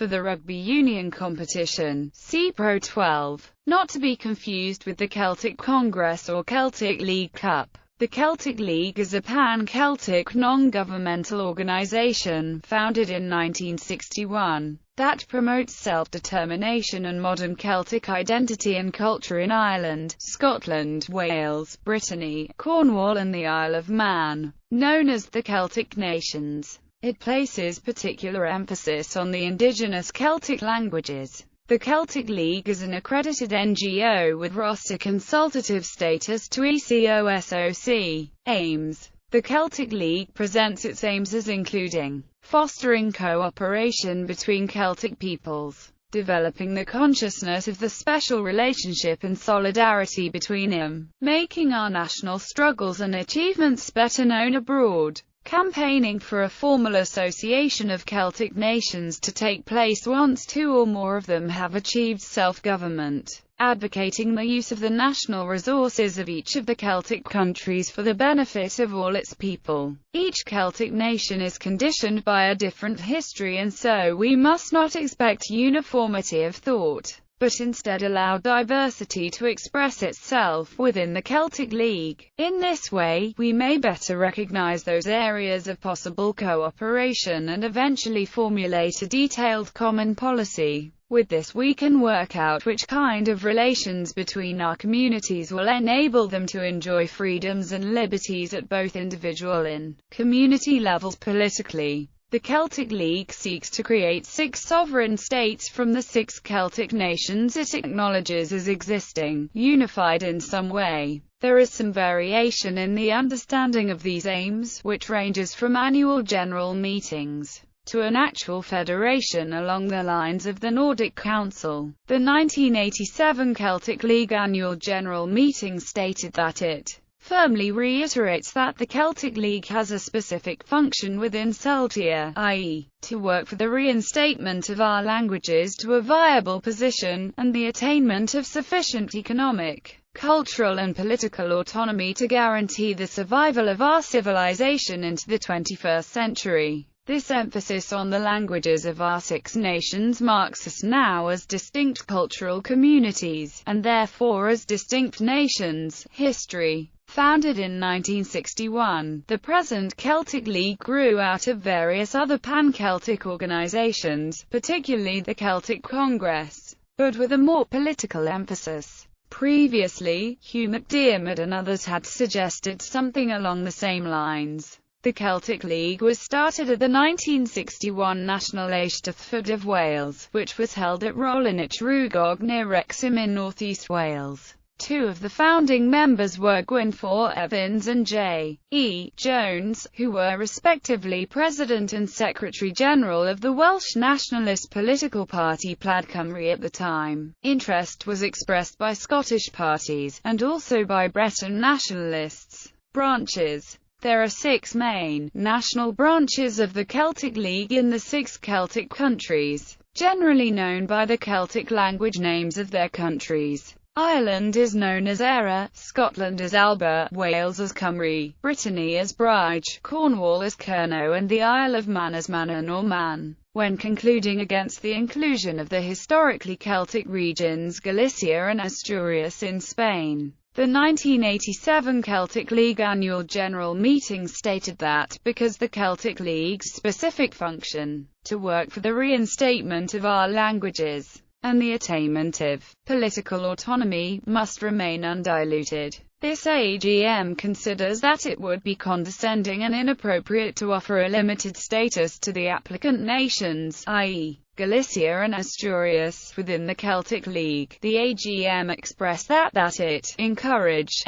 for the rugby union competition. See Pro 12. Not to be confused with the Celtic Congress or Celtic League Cup. The Celtic League is a pan-Celtic non-governmental organisation, founded in 1961, that promotes self-determination and modern Celtic identity and culture in Ireland, Scotland, Wales, Brittany, Cornwall and the Isle of Man. Known as the Celtic Nations, it places particular emphasis on the indigenous Celtic languages. The Celtic League is an accredited NGO with roster consultative status to ECOSOC. Aims. The Celtic League presents its aims as including fostering cooperation between Celtic peoples, developing the consciousness of the special relationship and solidarity between them, making our national struggles and achievements better known abroad, campaigning for a formal association of Celtic nations to take place once two or more of them have achieved self-government, advocating the use of the national resources of each of the Celtic countries for the benefit of all its people. Each Celtic nation is conditioned by a different history, and so we must not expect uniformity of thought, but instead allow diversity to express itself within the Celtic League. In this way, we may better recognize those areas of possible cooperation and eventually formulate a detailed common policy. With this we can work out which kind of relations between our communities will enable them to enjoy freedoms and liberties at both individual and community levels politically. The Celtic League seeks to create 6 sovereign states from the 6 Celtic nations it acknowledges as existing, unified in some way. There is some variation in the understanding of these aims, which ranges from annual general meetings to an actual federation along the lines of the Nordic Council. The 1987 Celtic League annual general meeting stated that it firmly reiterates that the Celtic League has a specific function within Celtia, i.e., to work for the reinstatement of our languages to a viable position, and the attainment of sufficient economic, cultural and political autonomy to guarantee the survival of our civilization into the 21st century. This emphasis on the languages of our 6 nations marks us now as distinct cultural communities, and therefore as distinct nations. History. Founded in 1961, the present Celtic League grew out of various other pan-Celtic organizations, particularly the Celtic Congress, but with a more political emphasis. Previously, Hugh MacDiarmid and others had suggested something along the same lines. The Celtic League was started at the 1961 National Eisteddfod of Wales, which was held at Rolanich Rugog near Wrexham in northeast Wales. 2 of the founding members were Gwynfor Evans and J. E. Jones, who were respectively President and Secretary-General of the Welsh nationalist political party Plaid Cymru at the time. Interest was expressed by Scottish parties, and also by Breton nationalists. Branches. There are 6 main, national branches of the Celtic League in the 6 Celtic countries, generally known by the Celtic language names of their countries. Ireland is known as Eire, Scotland as Alba, Wales as Cymru, Brittany as Brige, Cornwall as Cerno and the Isle of Man as Manon or Man. When concluding against the inclusion of the historically Celtic regions Galicia and Asturias in Spain, the 1987 Celtic League annual general meeting stated that, because the Celtic League's specific function, to work for the reinstatement of our languages, and the attainment of political autonomy, must remain undiluted. This AGM considers that it would be condescending and inappropriate to offer a limited status to the applicant nations, i.e., Galicia and Asturias, within the Celtic League. The AGM expressed that it encouraged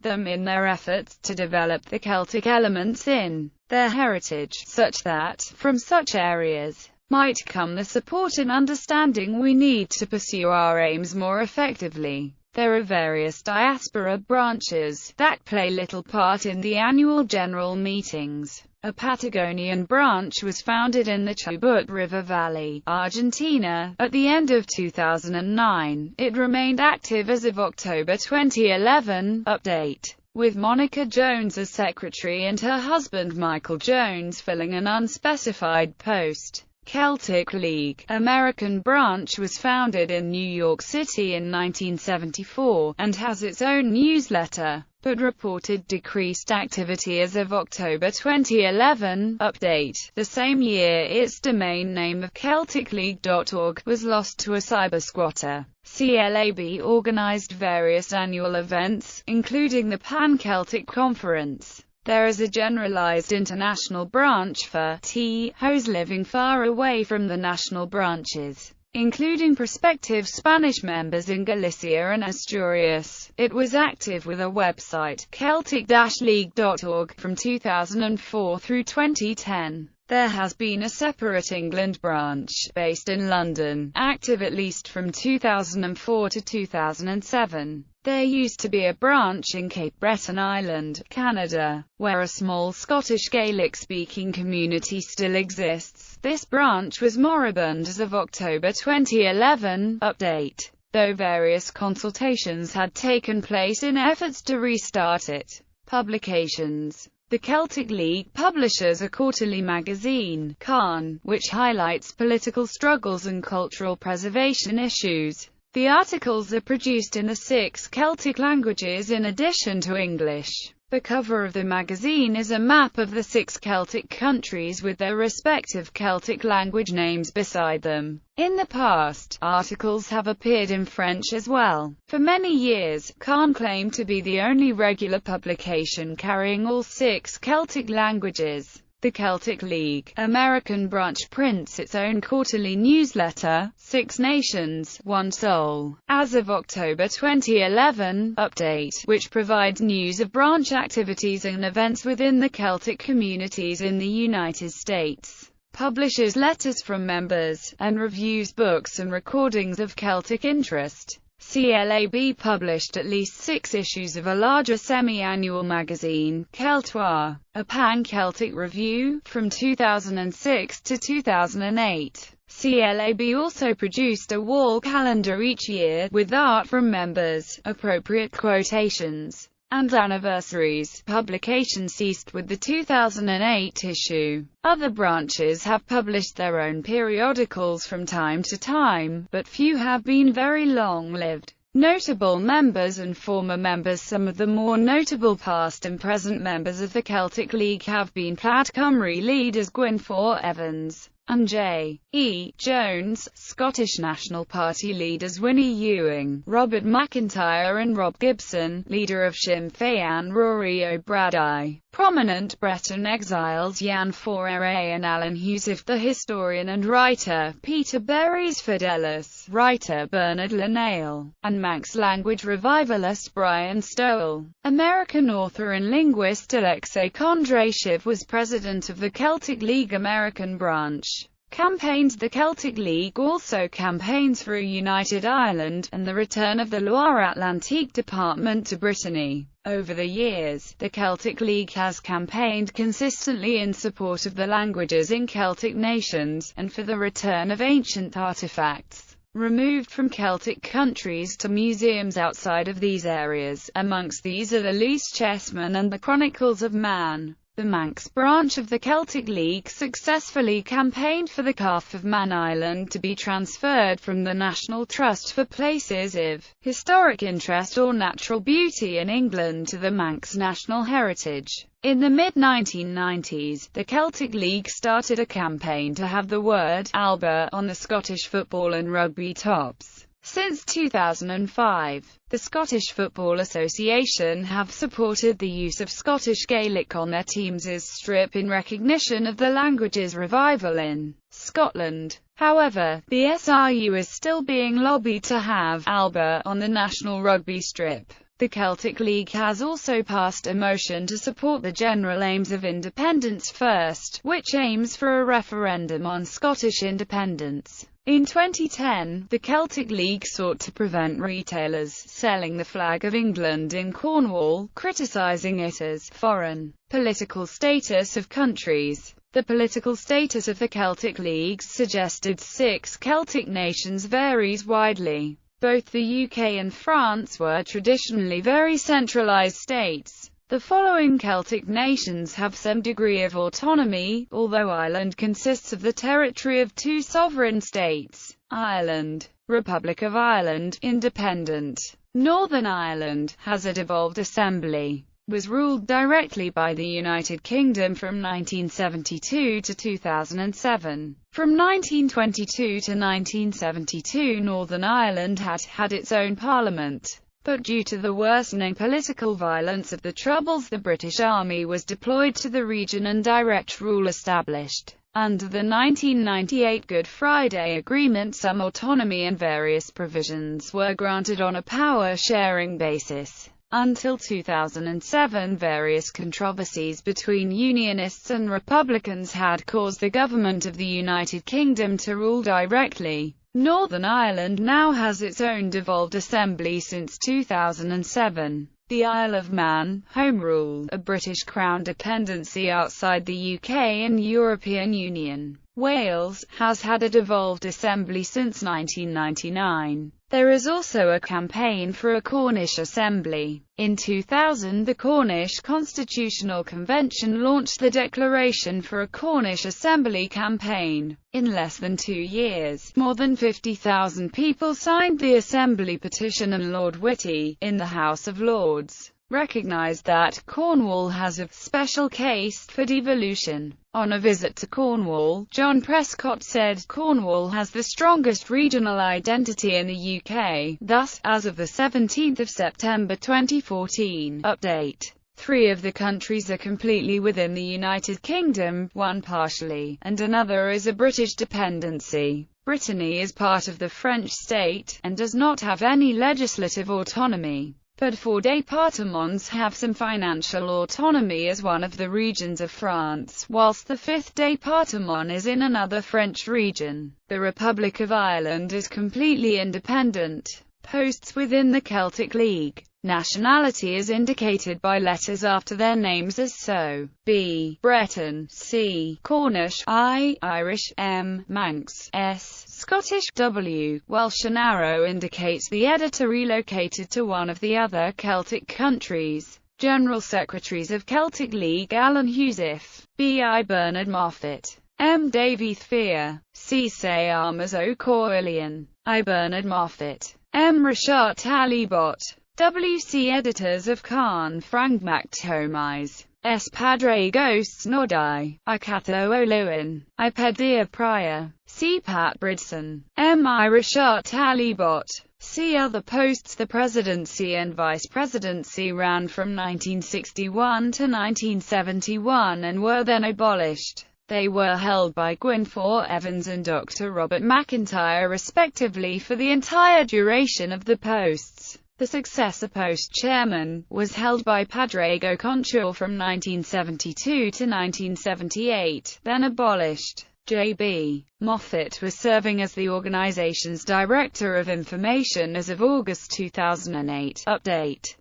them in their efforts to develop the Celtic elements in their heritage, such that, from such areas, might come the support and understanding we need to pursue our aims more effectively. There are various diaspora branches that play little part in the annual general meetings. A Patagonian branch was founded in the Chubut River Valley, Argentina, at the end of 2009. It remained active as of October 2011. Update. With Monica Jones as secretary and her husband Michael Jones filling an unspecified post. Celtic League American branch was founded in New York City in 1974, and has its own newsletter, but reported decreased activity as of October 2011. Update: the same year its domain name of CelticLeague.org was lost to a cybersquatter. CLAB organized various annual events, including the Pan-Celtic Conference. There is a generalized international branch for T.O.s living far away from the national branches, including prospective Spanish members in Galicia and Asturias. It was active with a website, Celtic-League.org, from 2004 through 2010. There has been a separate England branch, based in London, active at least from 2004 to 2007. There used to be a branch in Cape Breton Island, Canada, where a small Scottish Gaelic-speaking community still exists. This branch was moribund as of October 2011. Update: though various consultations had taken place in efforts to restart it. Publications: the Celtic League publishes a quarterly magazine, Cairn, which highlights political struggles and cultural preservation issues. The articles are produced in the 6 Celtic languages in addition to English. The cover of the magazine is a map of the 6 Celtic countries with their respective Celtic language names beside them. In the past, articles have appeared in French as well. For many years, Cairn claimed to be the only regular publication carrying all 6 Celtic languages. The Celtic League American branch prints its own quarterly newsletter, 6 Nations, One Soul, as of October 2011. Update, which provides news of branch activities and events within the Celtic communities in the United States. Publishes letters from members, and reviews books and recordings of Celtic interest. CLAB published at least 6 issues of a larger semi-annual magazine, Celtoire, a pan-Celtic review, from 2006 to 2008. CLAB also produced a wall calendar each year, with art from members, appropriate quotations, and anniversaries. Publication ceased with the 2008 issue. Other branches have published their own periodicals from time to time, but few have been very long-lived. Notable members and former members: some of the more notable past and present members of the Celtic League have been Plaid Cymru leaders Gwynfor Evans and J.E. Jones, Scottish National Party leaders Winnie Ewing, Robert McIntyre and Rob Gibson, leader of Sinn Féin Rory O'Brady, prominent Breton exiles Jan Fourere and Alan Husif, the historian and writer Peter Berries Fidelis, writer Bernard Linnale, and Manx language revivalist Brian Stowell. American author and linguist Alexei Kondrashov was president of the Celtic League American branch. Campaigns: the Celtic League also campaigns for a united Ireland, and the return of the Loire-Atlantique Department to Brittany. Over the years, the Celtic League has campaigned consistently in support of the languages in Celtic nations, and for the return of ancient artifacts removed from Celtic countries to museums outside of these areas. Amongst these are the Lys Chessman and the Chronicles of Man. The Manx branch of the Celtic League successfully campaigned for the Calf of Man Island to be transferred from the National Trust for Places of Historic Interest or Natural Beauty in England to the Manx National Heritage. In the mid-1990s, the Celtic League started a campaign to have the word Alba on the Scottish football and rugby tops. Since 2005, the Scottish Football Association have supported the use of Scottish Gaelic on their teams' strip in recognition of the language's revival in Scotland. However, the SRU is still being lobbied to have Alba on the national rugby strip. The Celtic League has also passed a motion to support the general aims of Independence First, which aims for a referendum on Scottish independence. In 2010, the Celtic League sought to prevent retailers selling the flag of England in Cornwall, criticising it as foreign political status of countries. The political status of the Celtic League's suggested 6 Celtic nations varies widely. Both the UK and France were traditionally very centralised states. The following Celtic nations have some degree of autonomy, although Ireland consists of the territory of two sovereign states: Ireland, Republic of Ireland, independent. Northern Ireland has a devolved assembly, was ruled directly by the United Kingdom from 1972 to 2007. From 1922 to 1972 Northern Ireland had its own parliament. But due to the worsening political violence of the Troubles, the British Army was deployed to the region and direct rule established. Under the 1998 Good Friday Agreement, some autonomy and various provisions were granted on a power-sharing basis. Until 2007, various controversies between Unionists and Republicans had caused the government of the United Kingdom to rule directly. Northern Ireland now has its own devolved assembly since 2007. The Isle of Man, Home Rule, a British Crown dependency outside the UK and European Union. Wales has had a devolved assembly since 1999. There is also a campaign for a Cornish assembly. In 2000, the Cornish Constitutional Convention launched the Declaration for a Cornish Assembly campaign. In less than 2 years, more than 50,000 people signed the Assembly petition, and Lord Whitty, in the House of Lords, recognised that Cornwall has a special case for devolution. On a visit to Cornwall, John Prescott said, "Cornwall has the strongest regional identity in the UK." Thus, as of the 17th of September 2014, update. 3 of the countries are completely within the United Kingdom, 1 partially, and another is a British dependency. Brittany is part of the French state, and does not have any legislative autonomy. But 4 départements have some financial autonomy as one of the regions of France, whilst the 5th département is in another French region. The Republic of Ireland is completely independent. Posts within the Celtic League. Nationality is indicated by letters after their names as so: B. Breton, C. Cornish, I. Irish, M. Manx, S. Scottish, W. Welsh. An arrow indicates the editor relocated to one of the other Celtic countries. General Secretaries of Celtic League: Alan Husif, B. I. Bernard Moffat, M. Davy Thfear, C. Say Armas O'Coilian, I. Bernard Moffat, M. Rashart Talibot, W.C. Editors of Khan Frangmacht Tomis, S. Padre Ghosts Nodai, I. Catho O'Lewin, I. Pedir Prior, C. Pat Bridson, M. I. Rashart Talibot. See other posts. The presidency and vice presidency ran from 1961 to 1971 and were then abolished. They were held by Gwynfor Evans and Dr. Robert McIntyre respectively for the entire duration of the posts. The successor post chairman was held by Padraig Conchaw from 1972 to 1978, then abolished. J.B. Moffat was serving as the organization's Director of Information as of August 2008. Update.